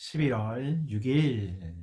11월 6일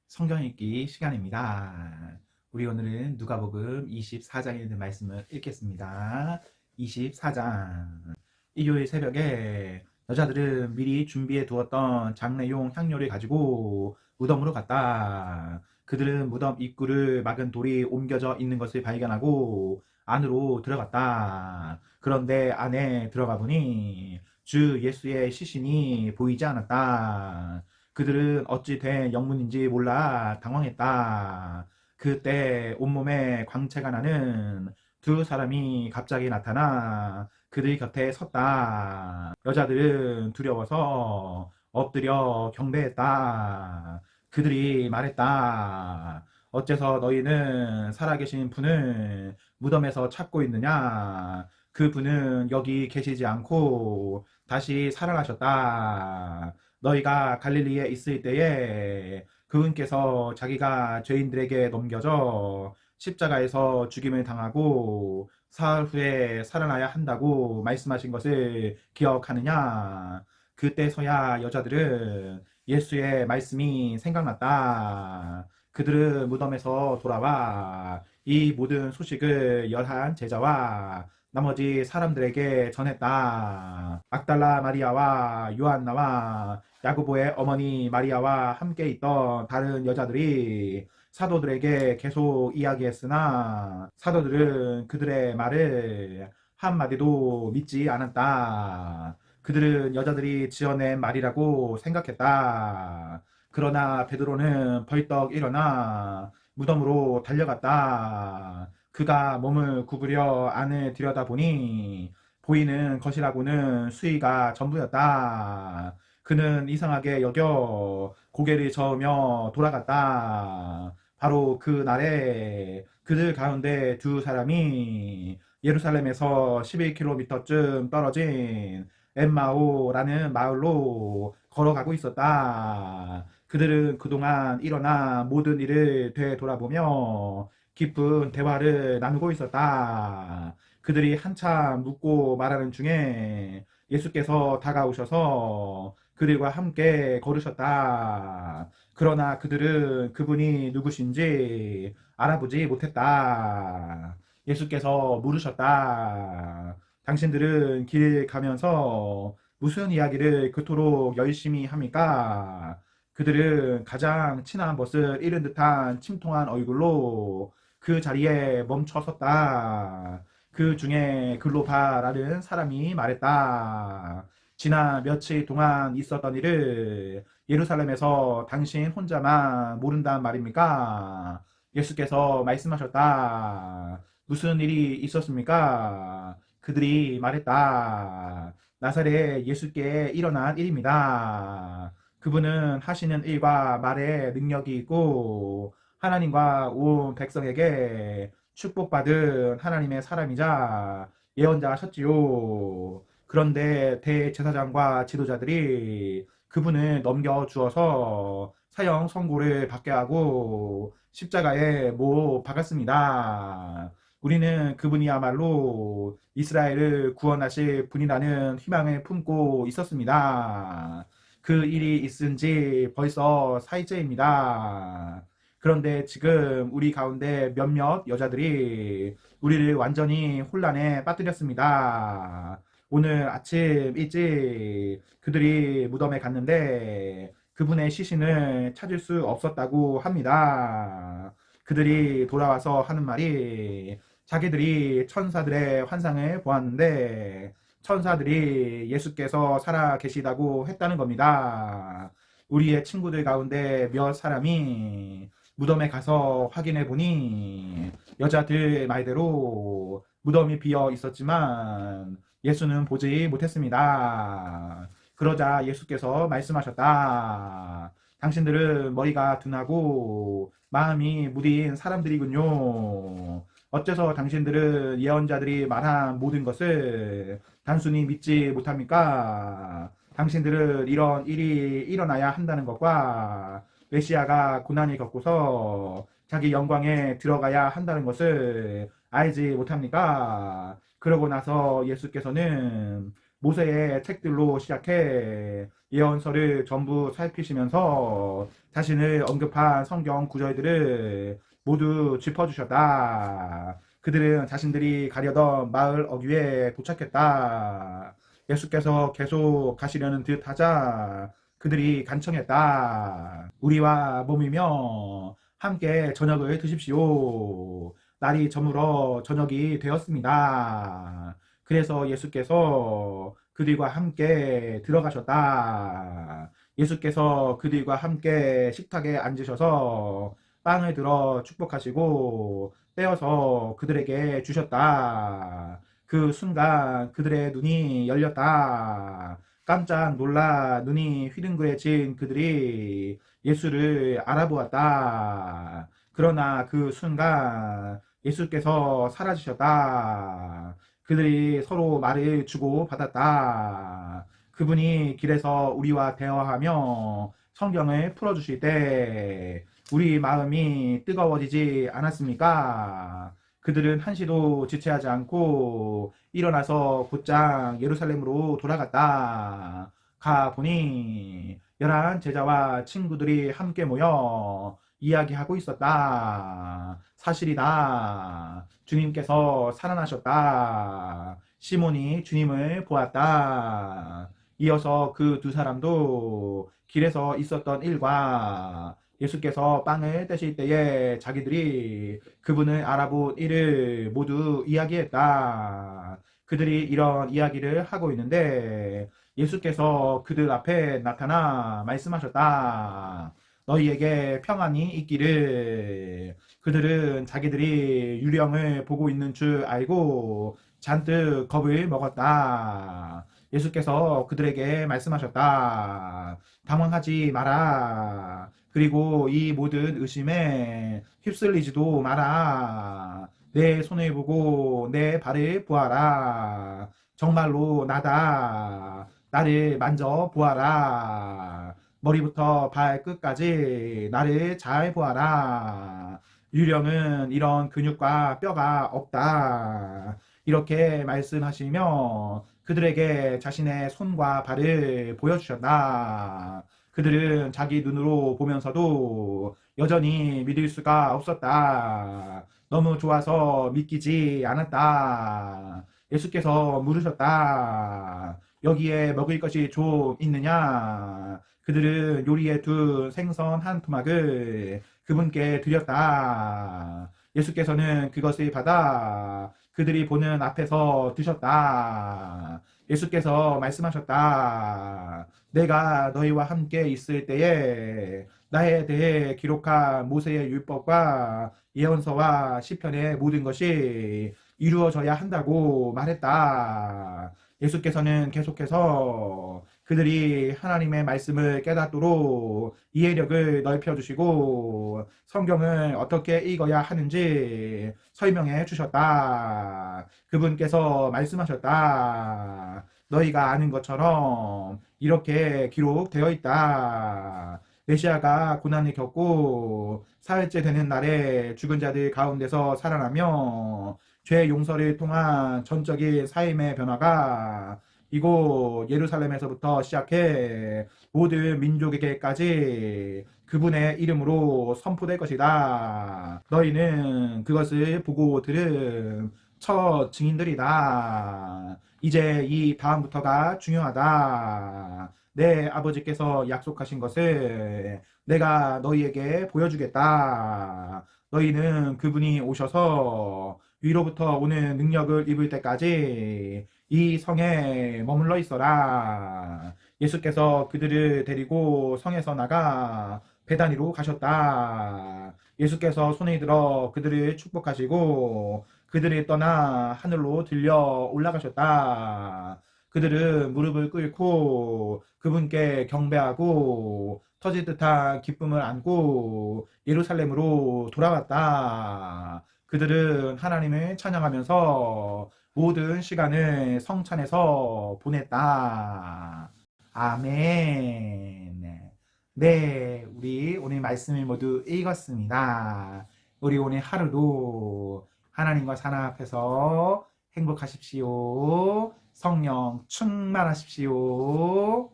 성경 읽기 시간입니다. 우리 오늘은 누가복음 24장에 있는 말씀을 읽겠습니다. 24장. 일요일 새벽에 여자들은 미리 준비해 두었던 장례용 향료를 가지고 무덤으로 갔다. 그들은 무덤 입구를 막은 돌이 옮겨져 있는 것을 발견하고 안으로 들어갔다. 그런데 안에 들어가 보니 주 예수의 시신이 보이지 않았다. 그들은 어찌 된 영문인지 몰라 당황했다. 그때 온몸에 광채가 나는 두 사람이 갑자기 나타나 그들 곁에 섰다. 여자들은 두려워서 엎드려 경배했다. 그들이 말했다. 어째서 너희는 살아계신 분을 무덤에서 찾고 있느냐? 그 분은 여기 계시지 않고 다시 살아나셨다. 너희가 갈릴리에 있을 때에 그분께서 자기가 죄인들에게 넘겨져 십자가에서 죽임을 당하고 사흘 후에 살아나야 한다고 말씀하신 것을 기억하느냐? 그때서야 여자들은 예수의 말씀이 생각났다. 그들은 무덤에서 돌아와 이 모든 소식을 열한 제자와 나머지 사람들에게 전했다. 막달라 마리아와 요한나와 야고보의 어머니 마리아와 함께 있던 다른 여자들이 사도들에게 계속 이야기했으나 사도들은 그들의 말을 한마디도 믿지 않았다. 그들은 여자들이 지어낸 말이라고 생각했다. 그러나 베드로는 벌떡 일어나 무덤으로 달려갔다. 그가 몸을 구부려 안을 들여다보니 보이는 것이라고는 수위가 전부였다. 그는 이상하게 여겨 고개를 저으며 돌아갔다. 바로 그 날에 그들 가운데 두 사람이 예루살렘에서 11km쯤 떨어진 엠마오라는 마을로 걸어가고 있었다. 그들은 그동안 일어난 모든 일을 되돌아보며 깊은 대화를 나누고 있었다. 그들이 한참 묻고 말하는 중에 예수께서 다가오셔서 그들과 함께 걸으셨다. 그러나 그들은 그분이 누구신지 알아보지 못했다. 예수께서 물으셨다. 당신들은 길 가면서 무슨 이야기를 그토록 열심히 합니까? 그들은 가장 친한 것을 잃은 듯한 침통한 얼굴로 그 자리에 멈춰 섰다. 그 중에 글로바라는 사람이 말했다. 지난 며칠 동안 있었던 일을 예루살렘에서 당신 혼자만 모른단 말입니까? 예수께서 말씀하셨다. 무슨 일이 있었습니까? 그들이 말했다. 나사렛 예수께 일어난 일입니다. 그분은 하시는 일과 말에 능력이 있고 하나님과 온 백성에게 축복받은 하나님의 사람이자 예언자셨지요. 그런데 대제사장과 지도자들이 그분을 넘겨주어서 사형 선고를 받게 하고 십자가에 못 박았습니다. 우리는 그분이야말로 이스라엘을 구원하실 분이라는 희망을 품고 있었습니다. 그 일이 있은 지 벌써 4일째입니다. 그런데 지금 우리 가운데 몇몇 여자들이 우리를 완전히 혼란에 빠뜨렸습니다. 오늘 아침 일찍 그들이 무덤에 갔는데 그분의 시신을 찾을 수 없었다고 합니다. 그들이 돌아와서 하는 말이 자기들이 천사들의 환상을 보았는데 천사들이 예수께서 살아 계시다고 했다는 겁니다. 우리의 친구들 가운데 몇 사람이 무덤에 가서 확인해 보니 여자들 말대로 무덤이 비어 있었지만 예수는 보지 못했습니다. 그러자 예수께서 말씀하셨다. 당신들은 머리가 둔하고 마음이 무딘 사람들이군요. 어째서 당신들은 예언자들이 말한 모든 것을 단순히 믿지 못합니까? 당신들은 이런 일이 일어나야 한다는 것과 메시아가 고난을 겪고서 자기 영광에 들어가야 한다는 것을 알지 못합니까? 그러고 나서 예수께서는 모세의 책들로 시작해 예언서를 전부 살피시면서 자신을 언급한 성경 구절들을 모두 짚어주셨다. 그들은 자신들이 가려던 마을 어귀에 도착했다. 예수께서 계속 가시려는 듯 하자 그들이 간청했다. 우리와 몸이며 함께 저녁을 드십시오. 날이 저물어 저녁이 되었습니다. 그래서 예수께서 그들과 함께 들어가셨다. 예수께서 그들과 함께 식탁에 앉으셔서 빵을 들어 축복하시고 떼어서 그들에게 주셨다. 그 순간 그들의 눈이 열렸다. 깜짝 놀라 눈이 휘둥그레진 그들이 예수를 알아보았다. 그러나 그 순간 예수께서 사라지셨다. 그들이 서로 말을 주고받았다. 그분이 길에서 우리와 대화하며 성경을 풀어주실 때 우리 마음이 뜨거워지지 않았습니까? 그들은 한시도 지체하지 않고 일어나서 곧장 예루살렘으로 돌아갔다. 가보니 11 제자와 친구들이 함께 모여 이야기하고 있었다. 사실이다. 주님께서 살아나셨다. 시몬이 주님을 보았다. 이어서 그 두 사람도 길에서 있었던 일과 예수께서 빵을 떼실 때에 자기들이 그분을 알아본 일을 모두 이야기했다. 그들이 이런 이야기를 하고 있는데 예수께서 그들 앞에 나타나 말씀하셨다. 너희에게 평안이 있기를. 그들은 자기들이 유령을 보고 있는 줄 알고 잔뜩 겁을 먹었다. 예수께서 그들에게 말씀하셨다. 당황하지 마라. 그리고 이 모든 의심에 휩쓸리지도 마라. 내 손을 보고 내 발을 보아라. 정말로 나다. 나를 만져 보아라. 머리부터 발끝까지 나를 잘 보아라. 유령은 이런 근육과 뼈가 없다. 이렇게 말씀하시며 그들에게 자신의 손과 발을 보여주셨다. 그들은 자기 눈으로 보면서도 여전히 믿을 수가 없었다. 너무 좋아서 믿기지 않았다. 예수께서 물으셨다. 여기에 먹을 것이 좀 있느냐? 그들은 요리해 둔 생선 한 토막을 그분께 드렸다. 예수께서는 그것을 받아 그들이 보는 앞에서 드셨다. 예수께서 말씀하셨다. 내가 너희와 함께 있을 때에 나에 대해 기록한 모세의 율법과 예언서와 시편의 모든 것이 이루어져야 한다고 말했다. 예수께서는 계속해서 그들이 하나님의 말씀을 깨닫도록 이해력을 넓혀주시고 성경을 어떻게 읽어야 하는지 설명해 주셨다. 그분께서 말씀하셨다. 너희가 아는 것처럼 이렇게 기록되어 있다. 메시아가 고난을 겪고 사흘째 되는 날에 죽은 자들 가운데서 살아나며 죄 용서를 통한 전적인 삶의 변화가 이곳 예루살렘에서부터 시작해 모든 민족에게까지 그분의 이름으로 선포될 것이다. 너희는 그것을 보고 들은 첫 증인들이다. 이제 이 다음부터가 중요하다. 내 아버지께서 약속하신 것을 내가 너희에게 보여주겠다. 너희는 그분이 오셔서 위로부터 오는 능력을 입을 때까지 이 성에 머물러 있어라. 예수께서 그들을 데리고 성에서 나가 베다니로 가셨다. 예수께서 손에 들어 그들을 축복하시고 그들을 떠나 하늘로 들려 올라가셨다. 그들은 무릎을 꿇고 그분께 경배하고 터질 듯한 기쁨을 안고 예루살렘으로 돌아왔다. 그들은 하나님을 찬양하면서 모든 시간을 성찬에서 보냈다. 아멘. 네, 우리 오늘 말씀을 모두 읽었습니다. 우리 오늘 하루도 하나님과 사랑 앞에서 행복하십시오. 성령 충만하십시오.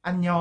안녕.